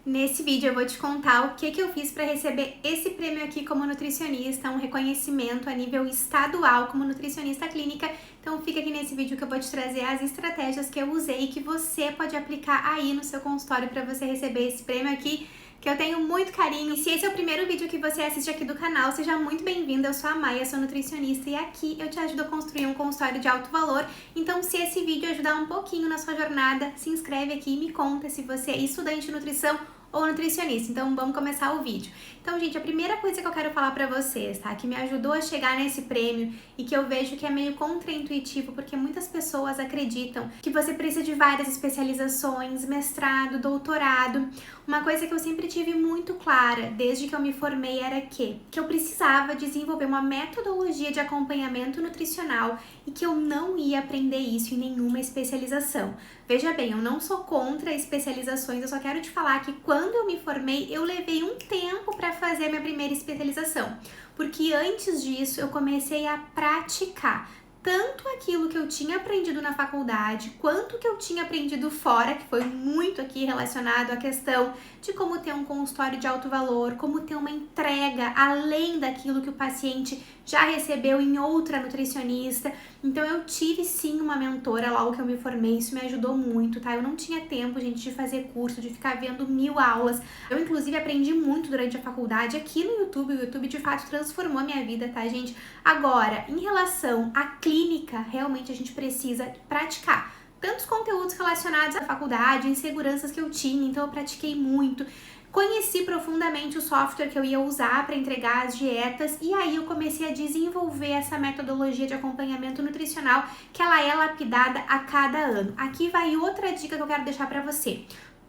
Nesse vídeo eu vou te contar o que eu fiz para receber esse prêmio aqui como nutricionista, um reconhecimento a nível estadual como nutricionista clínica. Então fica aqui nesse vídeo que eu vou te trazer as estratégias que eu usei e que você pode aplicar aí no seu consultório para você receber esse prêmio aqui, que eu tenho muito carinho. E se esse é o primeiro vídeo que você assiste aqui do canal, seja muito bem-vinda. Eu sou a Maia, sou nutricionista e aqui eu te ajudo a construir um consultório de alto valor. Então, se esse vídeo ajudar um pouquinho na sua jornada, se inscreve aqui e me conta se você é estudante de nutrição ou nutricionista. Então, vamos começar o vídeo. Então, gente, a primeira coisa que eu quero falar pra vocês, tá? Que me ajudou a chegar nesse prêmio e que eu vejo que é meio contraintuitivo, porque muitas pessoas acreditam que você precisa de várias especializações, mestrado, doutorado. Uma coisa que eu sempre tive muito clara, desde que eu me formei, era que eu precisava desenvolver uma metodologia de acompanhamento nutricional e que eu não ia aprender isso em nenhuma especialização. Veja bem, eu não sou contra especializações, eu só quero te falar que quando eu me formei, eu levei um tempo para fazer a minha primeira especialização, porque antes disso eu comecei a praticar tanto aquilo que eu tinha aprendido na faculdade, quanto que eu tinha aprendido fora, que foi muito aqui relacionado à questão de como ter um consultório de alto valor, como ter uma entrega além daquilo que o paciente já recebeu em outra nutricionista. Então eu tive sim uma mentora logo que eu me formei, isso me ajudou muito, tá? Eu não tinha tempo, gente, de fazer curso, de ficar vendo 1000 aulas. Eu, inclusive, aprendi muito durante a faculdade aqui no YouTube. O YouTube, de fato, transformou a minha vida, tá, gente? Agora, em relação à clínica, realmente a gente precisa praticar tantos conteúdos relacionados à faculdade, inseguranças que eu tinha, então eu pratiquei muito. Conheci profundamente o software que eu ia usar para entregar as dietas e aí eu comecei a desenvolver essa metodologia de acompanhamento nutricional que ela é lapidada a cada ano. Aqui vai outra dica que eu quero deixar para você.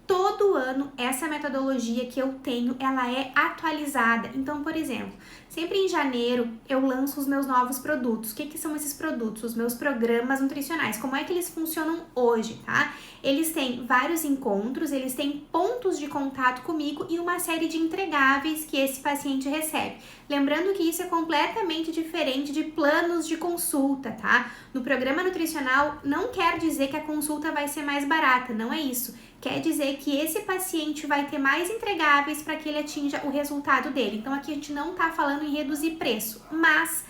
Todo ano, essa metodologia que eu tenho, ela é atualizada. Então, por exemplo, sempre em janeiro eu lanço os meus novos produtos. O que são esses produtos? Os meus programas nutricionais. Como é que eles funcionam hoje, tá? Eles têm vários encontros, eles têm pontos de contato comigo e uma série de entregáveis que esse paciente recebe. Lembrando que isso é completamente diferente de planos de consulta, tá? No programa nutricional, não quer dizer que a consulta vai ser mais barata, não é isso. Quer dizer que esse paciente vai ter mais entregáveis para que ele atinja o resultado dele. Então, aqui a gente não está falando em reduzir preço, mas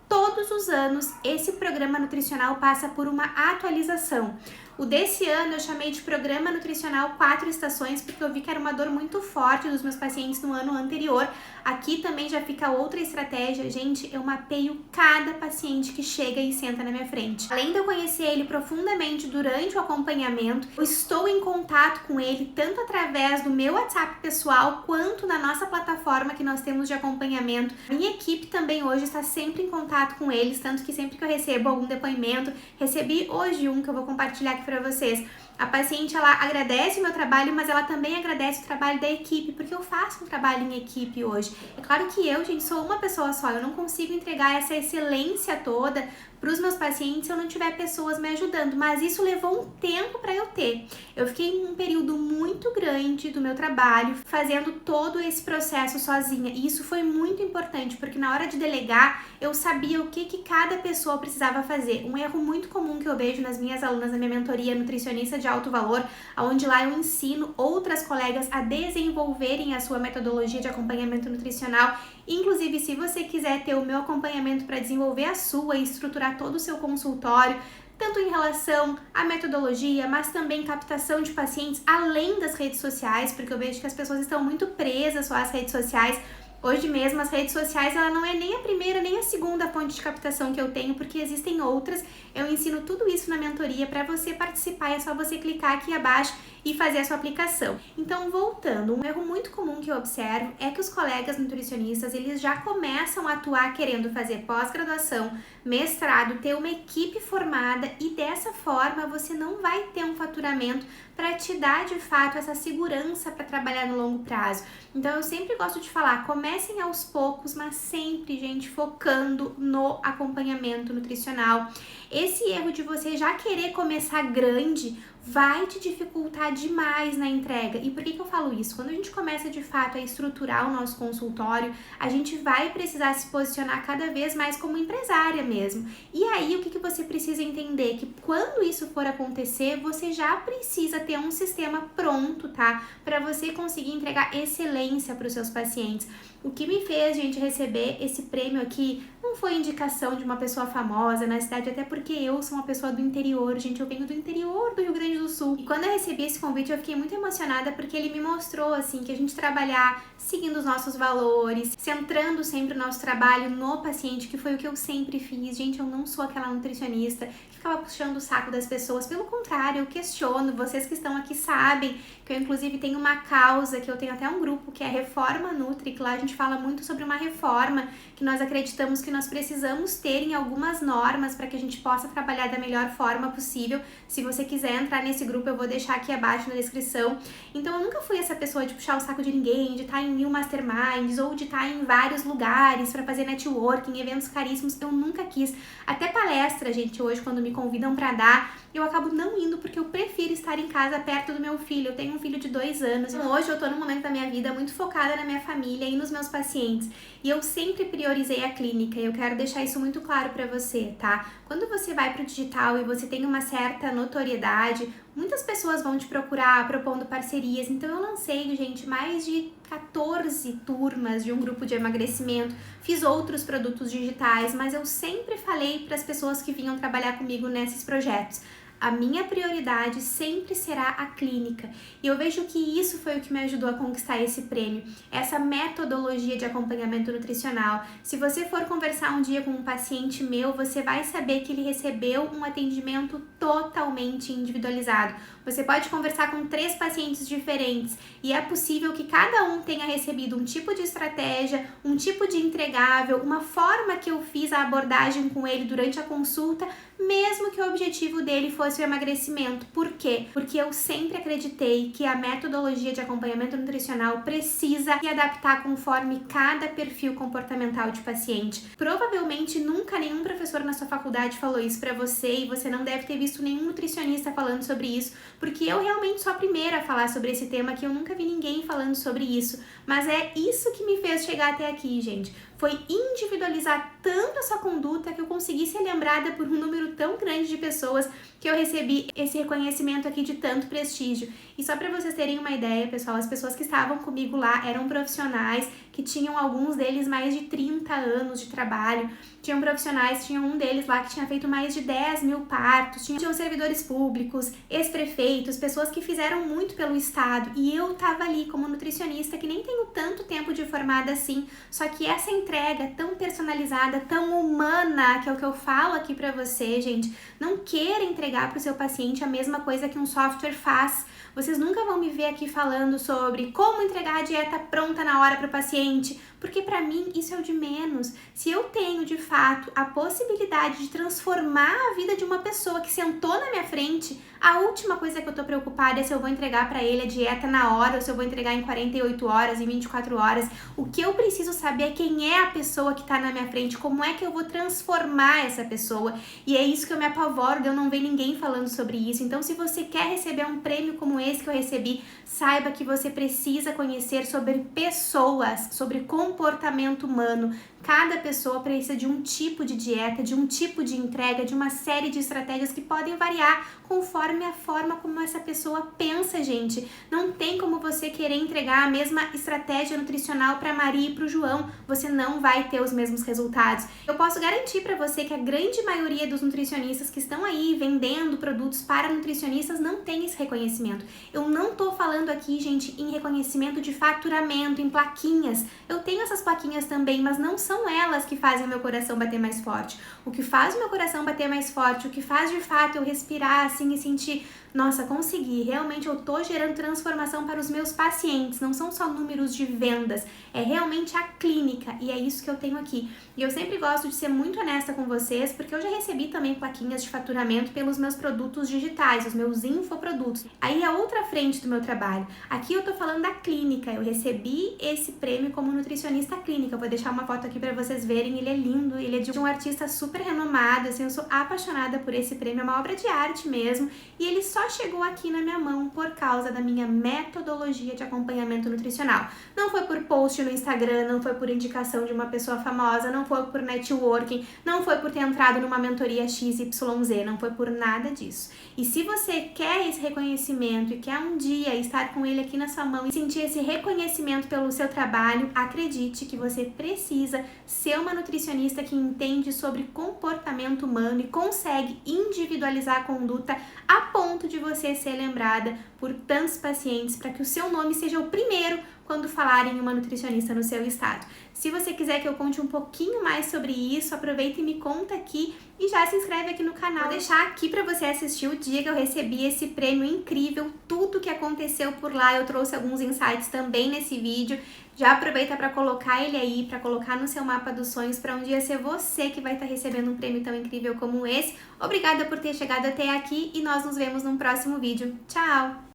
todos os anos esse programa nutricional passa por uma atualização. O desse ano eu chamei de Programa Nutricional 4 Estações, porque eu vi que era uma dor muito forte dos meus pacientes no ano anterior. Aqui também já fica outra estratégia. Gente, eu mapeio cada paciente que chega e senta na minha frente. Além de eu conhecer ele profundamente durante o acompanhamento, eu estou em contato com ele tanto através do meu WhatsApp pessoal, quanto na nossa plataforma que nós temos de acompanhamento. A minha equipe também hoje está sempre em contato com eles, tanto que sempre que eu recebo algum depoimento, recebi hoje um que eu vou compartilhar aqui para vocês. A paciente, ela agradece o meu trabalho, mas ela também agradece o trabalho da equipe, porque eu faço um trabalho em equipe hoje. É claro que eu, gente, sou uma pessoa só, eu não consigo entregar essa excelência toda para os meus pacientes se eu não tiver pessoas me ajudando, mas isso levou um tempo para eu ter. Eu fiquei em um período muito grande do meu trabalho fazendo todo esse processo sozinha, e isso foi muito importante, porque na hora de delegar, eu sabia o que cada pessoa precisava fazer. Um erro muito comum que eu vejo nas minhas alunas, na minha mentoria nutricionista de alto valor, onde lá eu ensino outras colegas a desenvolverem a sua metodologia de acompanhamento nutricional. Inclusive, se você quiser ter o meu acompanhamento para desenvolver a sua e estruturar todo o seu consultório, tanto em relação à metodologia, mas também captação de pacientes além das redes sociais, porque eu vejo que as pessoas estão muito presas só às redes sociais. Hoje mesmo, as redes sociais, ela não é nem a primeira nem a segunda fonte de captação que eu tenho, porque existem outras. Eu ensino tudo isso na mentoria para você participar, é só você clicar aqui abaixo e fazer a sua aplicação. Então, voltando, um erro muito comum que eu observo é que os colegas nutricionistas, eles já começam a atuar querendo fazer pós-graduação, mestrado, ter uma equipe formada, e dessa forma você não vai ter um faturamento para te dar de fato essa segurança para trabalhar no longo prazo. Então eu sempre gosto de falar, comecem aos poucos, mas sempre, gente, focando no acompanhamento nutricional. Esse erro de você já querer começar grande vai te dificultar demais na entrega. E por que eu falo isso? Quando a gente começa de fato a estruturar o nosso consultório, a gente vai precisar se posicionar cada vez mais como empresária mesmo. E aí, o que você precisa entender? Que quando isso for acontecer, você já precisa ter um sistema pronto, tá? Para você conseguir entregar excelência para os seus pacientes. O que me fez, gente, receber esse prêmio aqui não foi indicação de uma pessoa famosa na cidade, até porque eu sou uma pessoa do interior, gente, eu venho do interior do Rio Grande do Sul. E quando eu recebi esse convite, eu fiquei muito emocionada porque ele me mostrou, assim, que a gente trabalhar seguindo os nossos valores, centrando sempre o nosso trabalho no paciente, que foi o que eu sempre fiz. Gente, eu não sou aquela nutricionista que ficava puxando o saco das pessoas, pelo contrário, eu questiono. Vocês que estão aqui sabem que eu, inclusive, tenho uma causa, que eu tenho até um grupo, que é Reforma Nutri, que lá a gente fala muito sobre uma reforma, que nós acreditamos que nós precisamos ter em algumas normas para que a gente possa trabalhar da melhor forma possível. Se você quiser entrar nesse grupo, eu vou deixar aqui abaixo na descrição. Então, eu nunca fui essa pessoa de puxar o saco de ninguém, de estar em 1000 masterminds ou de estar em vários lugares para fazer networking, eventos caríssimos. Eu nunca quis. Até palestra, gente, hoje, quando me convidam para dar, eu acabo não indo porque eu prefiro estar em casa perto do meu filho. Eu tenho um filho de 2 anos. Então, hoje eu tô num momento da minha vida muito focada na minha família e nos meus pacientes. E eu sempre priorizei a clínica. E eu quero deixar isso muito claro pra você, tá? Quando você vai pro digital e você tem uma certa notoriedade, muitas pessoas vão te procurar propondo parcerias. Então eu lancei, gente, mais de 14 turmas de um grupo de emagrecimento. Fiz outros produtos digitais, mas eu sempre falei para as pessoas que vinham trabalhar comigo nesses projetos: a minha prioridade sempre será a clínica. E eu vejo que isso foi o que me ajudou a conquistar esse prêmio, essa metodologia de acompanhamento nutricional. Se você for conversar um dia com um paciente meu, você vai saber que ele recebeu um atendimento totalmente individualizado. Você pode conversar com 3 pacientes diferentes e é possível que cada um tenha recebido um tipo de estratégia, um tipo de entregável, uma forma que eu fiz a abordagem com ele durante a consulta, mesmo que o objetivo dele fosse o emagrecimento. Por quê? Porque eu sempre acreditei que a metodologia de acompanhamento nutricional precisa se adaptar conforme cada perfil comportamental de paciente. Provavelmente nunca nenhum professor na sua faculdade falou isso pra você e você não deve ter visto nenhum nutricionista falando sobre isso, porque eu realmente sou a primeira a falar sobre esse tema, que eu nunca vi ninguém falando sobre isso. Mas é isso que me fez chegar até aqui, gente. Foi individualizar tanto essa conduta que eu consegui ser lembrada por um número tão grande de pessoas, que eu recebi esse reconhecimento aqui de tanto prestígio. E só para vocês terem uma ideia, pessoal, as pessoas que estavam comigo lá eram profissionais que tinham, alguns deles, mais de 30 anos de trabalho. Tinham profissionais, tinha um deles lá que tinha feito mais de 10.000 partos, tinham servidores públicos, ex-prefeitos, pessoas que fizeram muito pelo estado. E eu tava ali como nutricionista, que nem tenho tanto tempo de formada assim, só que essa entrega tão personalizada, tão humana, que é o que eu falo aqui pra você, gente. Não queira entregar pro seu paciente a mesma coisa que um software faz. Vocês nunca vão me ver aqui falando sobre como entregar a dieta pronta na hora pro paciente, porque pra mim isso é o de menos. Se eu tenho de fato a possibilidade de transformar a vida de uma pessoa que sentou na minha frente, a última coisa que eu tô preocupada é se eu vou entregar pra ele a dieta na hora ou se eu vou entregar em 48 horas, em 24 horas. O que eu preciso saber é quem é a pessoa que tá na minha frente, como é que eu vou transformar essa pessoa. E é isso que eu me apavoro de eu não ver ninguém falando sobre isso. Então, se você quer receber um prêmio como esse que eu recebi, saiba que você precisa conhecer sobre pessoas, sobre comportamento humano. Cada pessoa precisa de um tipo de dieta, de um tipo de entrega, de uma série de estratégias que podem variar conforme a forma como essa pessoa pensa, gente. Não tem como você querer entregar a mesma estratégia nutricional para Maria e para o João. Você não vai ter os mesmos resultados. Eu posso garantir para você que a grande maioria dos nutricionistas que estão aí vendendo produtos para nutricionistas não tem esse reconhecimento. Eu não tô falando aqui, gente, em reconhecimento de faturamento, em plaquinhas. Eu tenho essas plaquinhas também, mas não são elas que fazem o meu coração bater mais forte. O que faz o meu coração bater mais forte, o que faz de fato eu respirar assim e sentir, nossa, consegui, realmente eu tô gerando transformação para os meus pacientes, não são só números de vendas, é realmente a clínica, e é isso que eu tenho aqui. E eu sempre gosto de ser muito honesta com vocês, porque eu já recebi também plaquinhas de faturamento pelos meus produtos digitais, os meus infoprodutos. Aí é outra frente do meu trabalho. Aqui eu tô falando da clínica, eu recebi esse prêmio como nutricionista clínica. Eu vou deixar uma foto aqui para vocês verem, ele é lindo, ele é de um artista super renomado, assim, eu sou apaixonada por esse prêmio, é uma obra de arte mesmo, e ele só só chegou aqui na minha mão por causa da minha metodologia de acompanhamento nutricional. Não foi por post no Instagram, não foi por indicação de uma pessoa famosa, não foi por networking, não foi por ter entrado numa mentoria XYZ, não foi por nada disso. E se você quer esse reconhecimento e quer um dia estar com ele aqui na sua mão e sentir esse reconhecimento pelo seu trabalho, acredite que você precisa ser uma nutricionista que entende sobre comportamento humano e consegue individualizar a conduta a ponto de você ser lembrada por tantos pacientes para que o seu nome seja o primeiro quando falarem em uma nutricionista no seu estado. Se você quiser que eu conte um pouquinho mais sobre isso, aproveita e me conta aqui e já se inscreve aqui no canal. Vou deixar aqui para você assistir o dia que eu recebi esse prêmio incrível, tudo que aconteceu por lá, eu trouxe alguns insights também nesse vídeo. Já aproveita para colocar ele aí, para colocar no seu mapa dos sonhos, para um dia ser você que vai estar recebendo um prêmio tão incrível como esse. Obrigada por ter chegado até aqui e nós nos vemos num próximo vídeo. Tchau!